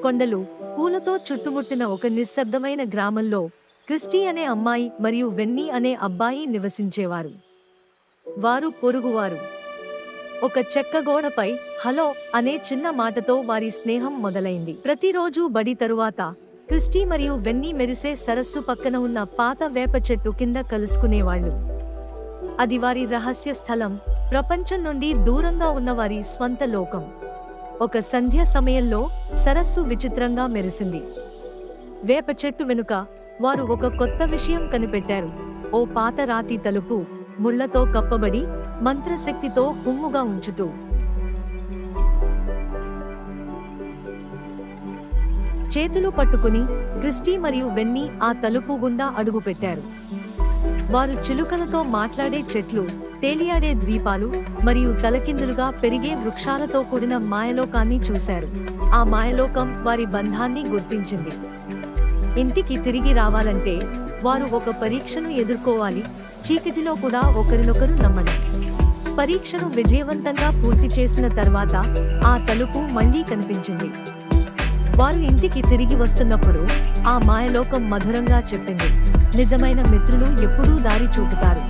కొండలు, పూలతో చుట్టుముట్టిన ఒక నిశ్శబ్దమైన గ్రామంలో క్రిస్టీ అనే అమ్మాయి మరియు వెన్నీ అనే అబ్బాయి నివసించేవారు. వారు పొరుగువారు. ఒక చెక్క గోడపై హలో అనే చిన్న మాటతో వారి స్నేహం మొదలైంది. ప్రతిరోజూ బడి తరువాత క్రిస్టీ మరియు వెన్నీ మెరిసే సరస్సు పక్కన ఉన్న పాత వేప చెట్టు కింద కలుసుకునేవాళ్లు. అది వారి రహస్య స్థలం, ప్రపంచం నుండి దూరంగా ఉన్న వారి స్వంత లోకం. ఒక సంధ్య సమయంలో సరస్సు విచిత్రంగా మెరిసింది. వేప చెట్టు వెనుక వారు ఒక కొత్త విషయం కనిపెట్టారు. ఓ పాత రాతి తలుపు, ముళ్లతో కప్పబడి, మంత్రశక్తితో హుమ్ముగా ఉంచుతూ. చేతులు పట్టుకుని క్రిస్టీ మరియు వెన్నీ ఆ తలుపు గుండా అడుగుపెట్టారు. వారు చిలుకలతో మాట్లాడే చెట్లు, తేలియాడే ద్వీపాలు మరియు తలకిందులుగా పెరిగే వృక్షాలతో కూడిన మాయలోకాన్ని చూశారు. ఆ మాయలోకం వారి బంధాన్ని గుర్తించింది. ఇంటికి తిరిగి రావాలంటే వారు ఒక పరీక్షను ఎదుర్కోవాలి, చీకటిలో కూడా ఒకరినొకరు నమ్మడం. పరీక్షను విజయవంతంగా పూర్తి చేసిన తర్వాత ఆ తలుపు మళ్లీ కనిపించింది. వారు ఇంటికి తిరిగి వస్తున్నప్పుడు ఆ మాయలోకం మధురంగా చెప్పింది, నిజమైన మిత్రులు ఎప్పుడూ దారి చూపుతారు.